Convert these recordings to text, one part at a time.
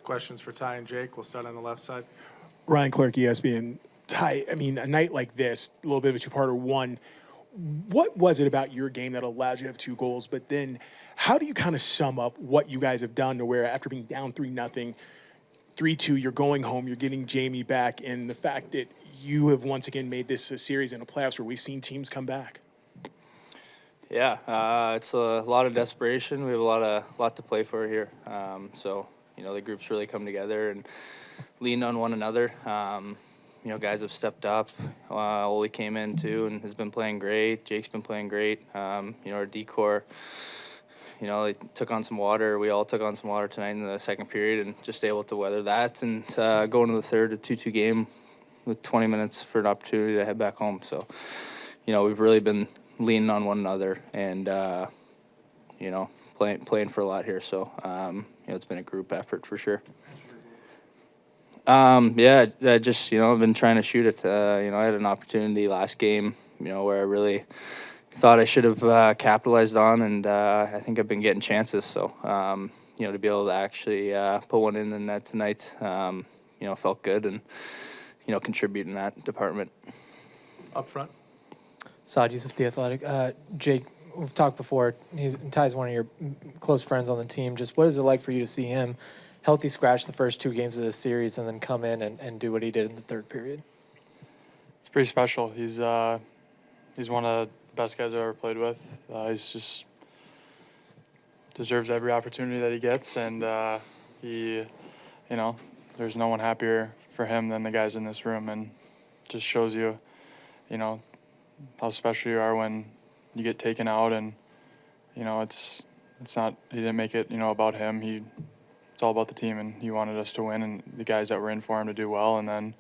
Questions for Ty and Jake. We'll start on the left side. Ryan Clark, ESPN. Ty, I mean, a night like this, a little bit of a two-parter. One, what was it about your game that allowed you to have 2 goals? But then how do you kind of sum up what you guys have done to where after being down 3-0, 3-2, you're going home, you're getting Jamie back, and the fact that you have once again made this a series in the playoffs where we've seen teams come back? Yeah, it's a lot of desperation. We have a lot to play for here. So, the group's really come together and leaned on one another. Guys have stepped up. Ole came in too and has been playing great. Jake's been playing great. Our decor, they took on some water. We all took on some water tonight in the second period and just able to weather that and go into the third, a 2-2 game with 20 minutes for an opportunity to head back home. So, we've really been leaning on one another and, playing for a lot here. So, it's been a group effort for sure. I just, I've been trying to shoot it. I had an opportunity last game, where I really thought I should have capitalized on, and I think I've been getting chances. So, to be able to actually put one in the net tonight, felt good and, contribute in that department. Up front. Saad Yusuf, The Athletic. Jake, we've talked before. Ty's one of your close friends on the team. Just what is it like for you to see him healthy scratch the first 2 games of this series and then come in and do what he did in the third period? It's pretty special. He's one of the best guys I've ever played with. He's just deserves every opportunity that he gets, and there's no one happier for him than the guys in this room, and just shows you, how special you are when you get taken out, and it's not, he didn't make it about him. It's all about the team, and he wanted us to win and the guys that were in for him to do well, and then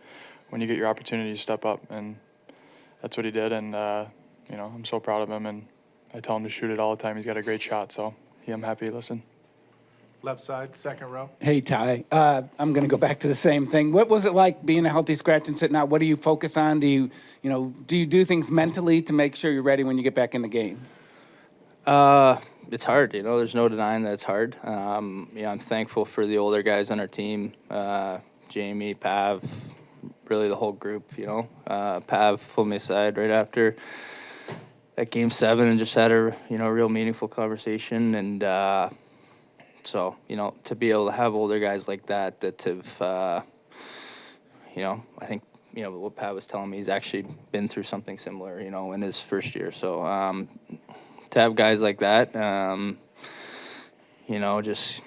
when you get your opportunity, you step up, and that's what he did. And I'm so proud of him, and I tell him to shoot it all the time. He's got a great shot, so I'm happy to listen. Left side, second row. Hey, Ty. I'm going to go back to the same thing. What was it like being a healthy scratch and sitting out? What do you focus on? Do you do things mentally to make sure you're ready when you get back in the game? It's hard, there's no denying that it's hard. I'm thankful for the older guys on our team, Jamie, Pav, really the whole group, Pav pulled me aside right after at Game 7 and just had a, real meaningful conversation. And so, to be able to have older guys like that have, I think, what Pav was telling me, he's actually been through something similar, in his first year. So, to have guys like that, just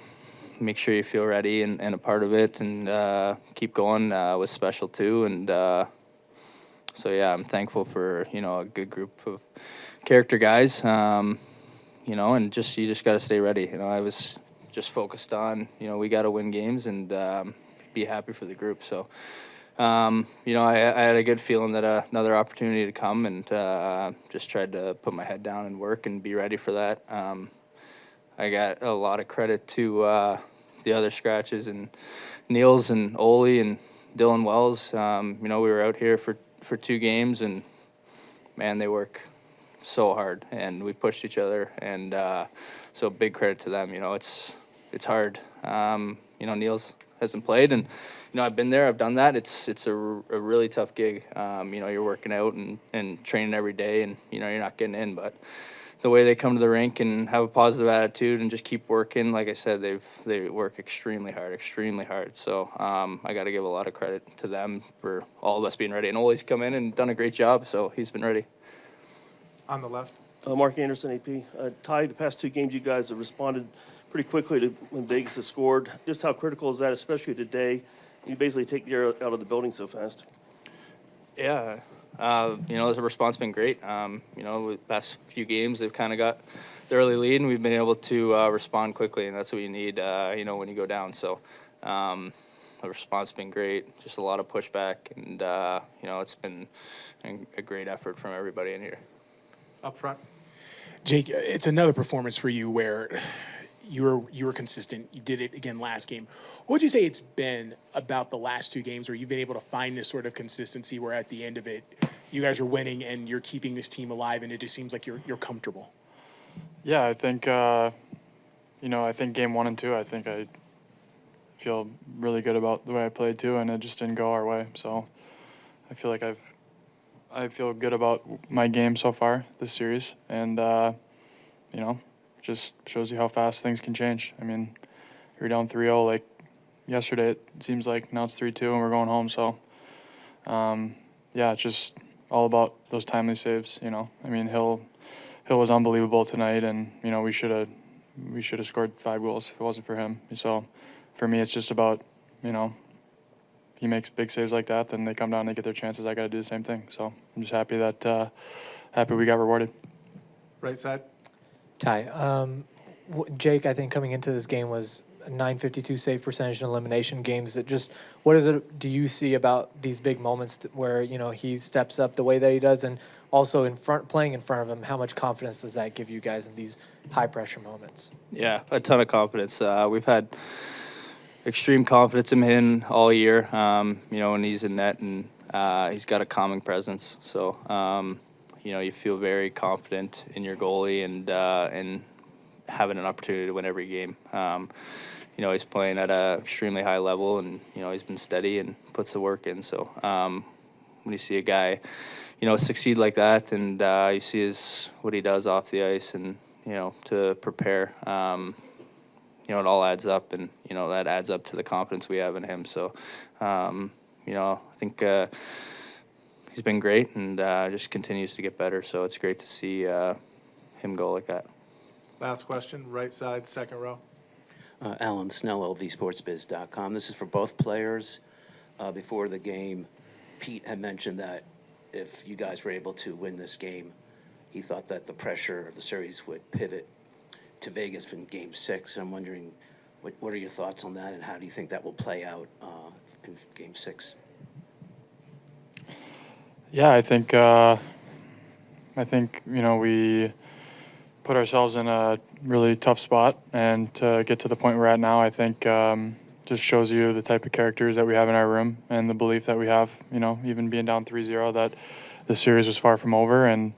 make sure you feel ready and a part of it and keep going was special too. And I'm thankful for, a good group of character guys, and you just got to stay ready. I was just focused on, we got to win games and be happy for the group. So, I had a good feeling that another opportunity to come and just tried to put my head down and work and be ready for that. I got a lot of credit to the other scratches and Niels and Ole and Dylan Wells. We were out here for 2 games and, man, they work so hard and we pushed each other. And so big credit to them. It's hard. Niels hasn't played and, I've been there, I've done that. It's a really tough gig. You're working out and training every day and, you're not getting in. But the way they come to the rink and have a positive attitude and just keep working, like I said, they work extremely hard. So I got to give a lot of credit to them for all of us being ready. And Ole's come in and done a great job, so he's been ready. On the left. Mark Anderson, AP. Ty, the past 2 games you guys have responded pretty quickly to when Vegas has scored. Just how critical is that, especially today? You basically take the air out of the building so fast. Yeah, the response has been great. The past few games, they've kind of got the early lead, and we've been able to respond quickly, and that's what you need, when you go down. So the response has been great, just a lot of pushback, and, it's been a great effort from everybody in here. Up front. Jake, it's another performance for you where you were consistent. You did it again last game. What would you say it's been about the last 2 games where you've been able to find this sort of consistency where at the end of it, you guys are winning and you're keeping this team alive and it just seems like you're comfortable? Yeah, I think, I think game 1 and 2, I think I feel really good about the way I played too, and it just didn't go our way. So I feel like I feel good about my game so far this series, and you know, just shows you how fast things can change. I mean, you're down 3-0 like yesterday. It seems like now it's 3-2 and we're going home. So yeah, it's just all about those timely saves. You know, I mean, Hill was unbelievable tonight, and you know we should have scored 5 goals if it wasn't for him. So for me, it's just about, you know, he makes big saves like that, then they come down and they get their chances. I got to do the same thing. So I'm just happy that happy we got rewarded. Right side. Ty, Jake, I think coming into this game was a .952 save percentage in elimination games. That just, what is it? Do you see about these big moments where he steps up the way that he does, and also playing in front of him? How much confidence does that give you guys in these high pressure moments? Yeah, a ton of confidence. We've had extreme confidence in him all year. When he's in net, and he's got a calming presence. So you feel very confident in your goalie and having an opportunity to win every game. He's playing at an extremely high level, and he's been steady and puts the work in. So when you see a guy, succeed like that, and you see what he does off the ice, and to prepare, it all adds up, and that adds up to the confidence we have in him. So I think he's been great, and just continues to get better. So it's great to see him go like that. Last question, right side, second row. Alan Snell, lvsportsbiz.com. This is for both players. Before the game, Pete had mentioned that if you guys were able to win this game, he thought that the pressure of the series would pivot to Vegas in Game 6. And I'm wondering, what are your thoughts on that, and how do you think that will play out in Game 6? Yeah, I think we put ourselves in a really tough spot, and to get to the point we're at now, I think just shows you the type of characters that we have in our room, and the belief that we have, even being down 3-0, that the series was far from over. And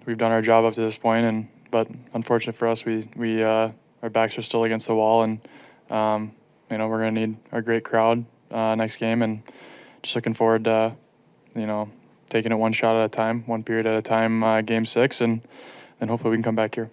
we've done our job up to this point, but unfortunately for us, we our backs are still against the wall, and we're going to need a great crowd next game, and just looking forward to taking it one shot at a time, one period at a time, Game 6, and hopefully we can come back here.